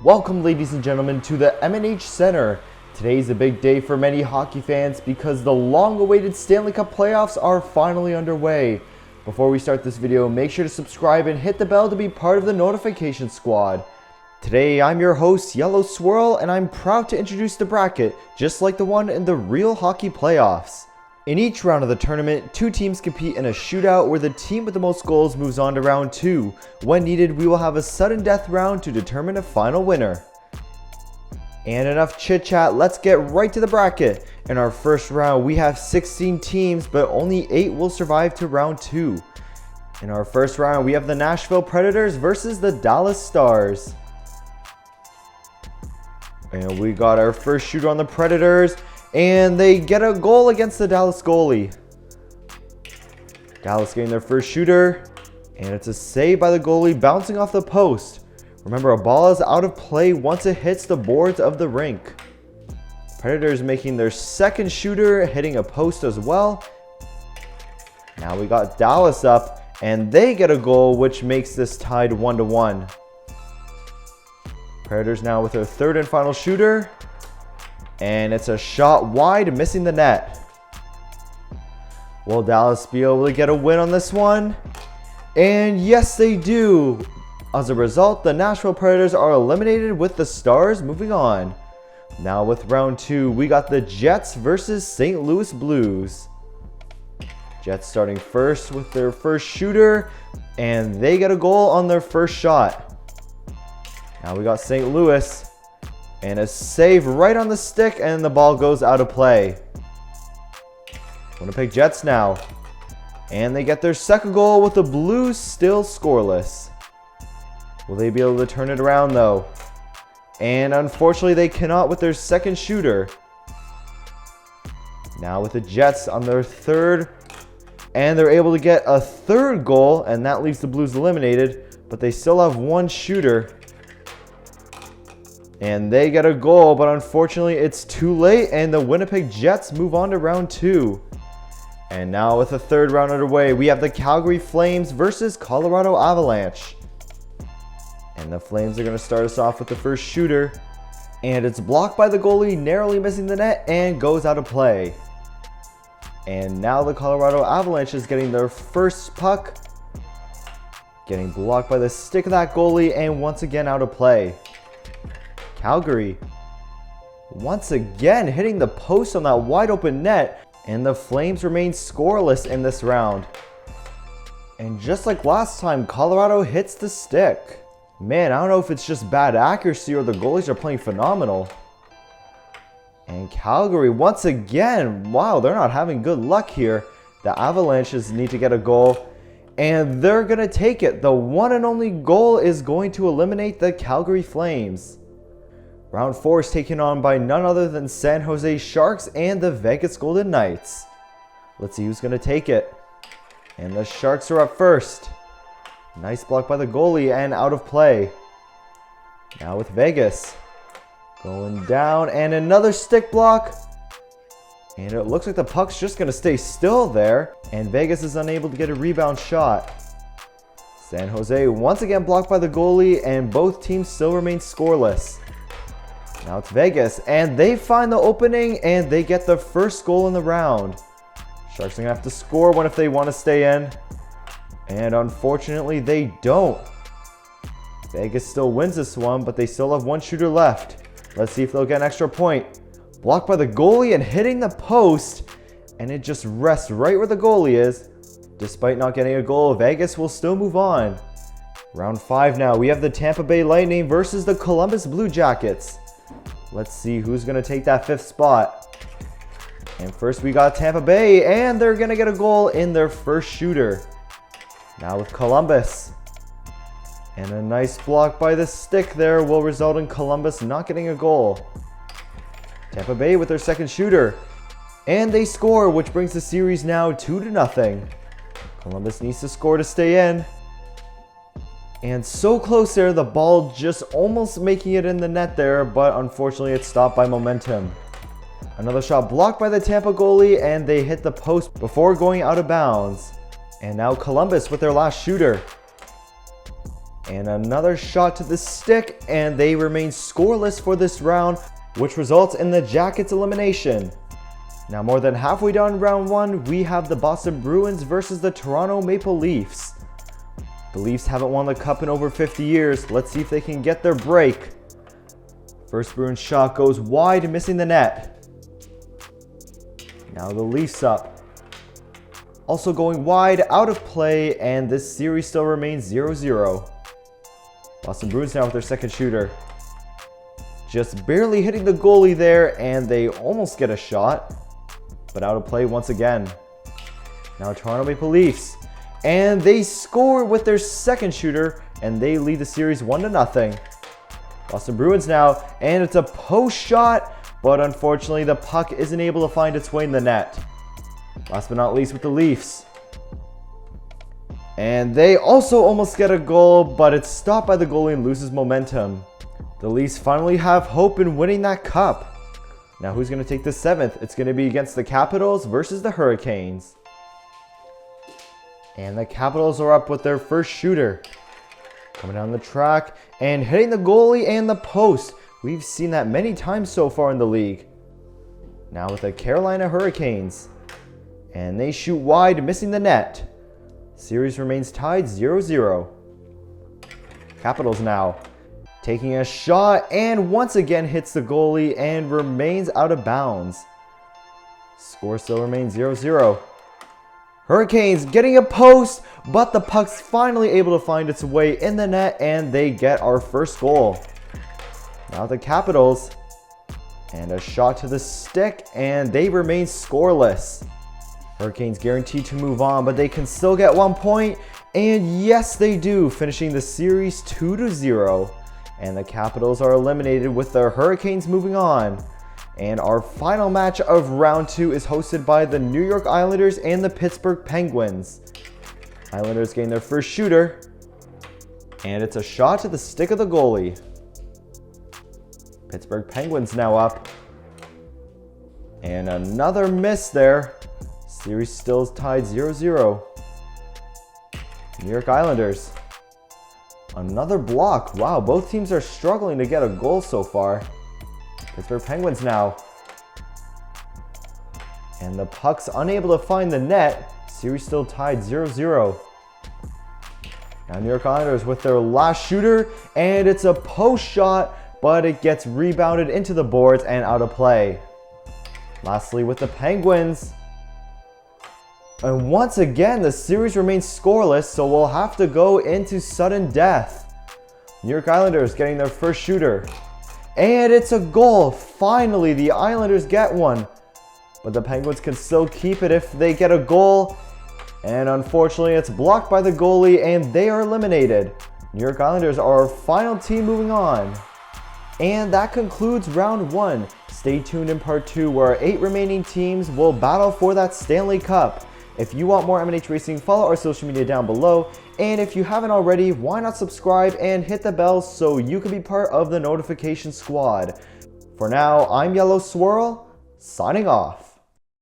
Welcome, ladies and gentlemen, to the M&H Center. Today's a big day for many hockey fans because the long-awaited Stanley Cup playoffs are finally underway. Before we start this video, make sure to subscribe and hit the bell to be part of the notification squad. Today, I'm your host, Yellow Swirl, and I'm proud to introduce the bracket, just like the one in the real hockey playoffs. In each round of the tournament, two teams compete in a shootout where the team with the most goals moves on to round 2. When needed, we will have a sudden death round to determine a final winner. And enough chit chat, let's get right to the bracket. In our first round, we have 16 teams, but only 8 will survive to round 2. In our first round, we have the Nashville Predators versus the Dallas Stars. And we got our first shooter on the Predators, and they get a goal against the Dallas goalie. Dallas getting their first shooter, and it's a save by the goalie bouncing off the post. Remember, a ball is out of play once it hits the boards of the rink. Predators making their second shooter, hitting a post as well. Now we got Dallas up, and they get a goal, which makes this tied 1-1. Predators now with their third and final shooter. And it's a shot wide, missing the net. Will Dallas be able to get a win on this one? And yes, they do. As a result, the Nashville Predators are eliminated with the Stars moving on. Now with round 2, we got the Jets versus St. Louis Blues. Jets starting first with their first shooter, and they get a goal on their first shot. Now we got St. Louis. And a save right on the stick, and the ball goes out of play. Winnipeg Jets now. And they get their second goal with the Blues still scoreless. Will they be able to turn it around though? And unfortunately they cannot with their second shooter. Now with the Jets on their third. And they're able to get a third goal, and that leaves the Blues eliminated. But they still have one shooter. And they get a goal, but unfortunately it's too late, and the Winnipeg Jets move on to round 2. And now with the third round underway, we have the Calgary Flames versus Colorado Avalanche. And the Flames are going to start us off with the first shooter. And it's blocked by the goalie, narrowly missing the net, and goes out of play. And now the Colorado Avalanche is getting their first puck. Getting blocked by the stick of that goalie, and once again out of play. Calgary once again hitting the post on that wide open net, and the Flames remain scoreless in this round. And just like last time, Colorado hits the stick. Man, I don't know if it's just bad accuracy or the goalies are playing phenomenal. And Calgary once again, wow, they're not having good luck here. The Avalanches need to get a goal, and they're gonna take it. The one and only goal is going to eliminate the Calgary Flames. Round 4 is taken on by none other than San Jose Sharks and the Vegas Golden Knights. Let's see who's going to take it. And the Sharks are up first. Nice block by the goalie and out of play. Now with Vegas. Going down and another stick block. And it looks like the puck's just going to stay still there. And Vegas is unable to get a rebound shot. San Jose once again blocked by the goalie, and both teams still remain scoreless. Now it's Vegas, and they find the opening, and they get the first goal in the round. Sharks are going to have to score one if they want to stay in. And unfortunately, they don't. Vegas still wins this one, but they still have one shooter left. Let's see if they'll get an extra point. Blocked by the goalie and hitting the post, and it just rests right where the goalie is. Despite not getting a goal, Vegas will still move on. Round 5 now, we have the Tampa Bay Lightning versus the Columbus Blue Jackets. Let's see who's going to take that 5th spot. And first we got Tampa Bay, and they're going to get a goal in their first shooter. Now with Columbus. And a nice block by the stick there will result in Columbus not getting a goal. Tampa Bay with their second shooter. And they score, which brings the series now 2-0. Columbus needs to score to stay in. And so close there, the ball just almost making it in the net there, but unfortunately it's stopped by momentum. Another shot blocked by the Tampa goalie, and they hit the post before going out of bounds. And now Columbus with their last shooter. And another shot to the stick, and they remain scoreless for this round, which results in the Jackets' elimination. Now more than halfway down round 1, we have the Boston Bruins versus the Toronto Maple Leafs. The Leafs haven't won the cup in over 50 years. Let's see if they can get their break. First Bruins shot goes wide, missing the net. Now the Leafs up. Also going wide, out of play, and this series still remains 0-0. Boston Bruins now with their second shooter. Just barely hitting the goalie there, and they almost get a shot, but out of play once again. Now Toronto Maple Leafs, and they score with their second shooter, and they lead the series 1-0. Boston Bruins now, and it's a post shot, but unfortunately the puck isn't able to find its way in the net. Last but not least with the Leafs. And they also almost get a goal, but it's stopped by the goalie and loses momentum. The Leafs finally have hope in winning that cup. Now who's going to take the 7th? It's going to be against the Capitals versus the Hurricanes. And the Capitals are up with their first shooter. Coming down the track and hitting the goalie and the post. We've seen that many times so far in the league. Now with the Carolina Hurricanes. And they shoot wide, missing the net. Series remains tied 0-0. Capitals now taking a shot and once again hits the goalie and remains out of bounds. Score still remains 0-0. Hurricanes getting a post, but the puck's finally able to find its way in the net and they get our first goal. Now the Capitals, and a shot to the stick, and they remain scoreless. Hurricanes guaranteed to move on, but they can still get 1 point, and yes they do, finishing the series 2-0. And the Capitals are eliminated with the Hurricanes moving on. And our final match of round 2 is hosted by the New York Islanders and the Pittsburgh Penguins. Islanders getting their first shooter, and it's a shot to the stick of the goalie. Pittsburgh Penguins now up. And another miss there. Series still tied 0-0. New York Islanders. Another block. Wow, both teams are struggling to get a goal so far. Pittsburgh Penguins now. And the puck's unable to find the net. Series still tied 0-0. Now New York Islanders with their last shooter, and it's a post shot, but it gets rebounded into the boards and out of play. Lastly with the Penguins. And once again, the series remains scoreless, so we'll have to go into sudden death. New York Islanders getting their first shooter. And it's a goal. Finally, the Islanders get one. But the Penguins can still keep it if they get a goal. And unfortunately, it's blocked by the goalie and they are eliminated. New York Islanders are our final team moving on. And that concludes round 1. Stay tuned in part 2 where 8 remaining teams will battle for that Stanley Cup. If you want more M&H Racing, follow our social media down below. And if you haven't already, why not subscribe and hit the bell so you can be part of the notification squad. For now, I'm Yellow Swirl, signing off.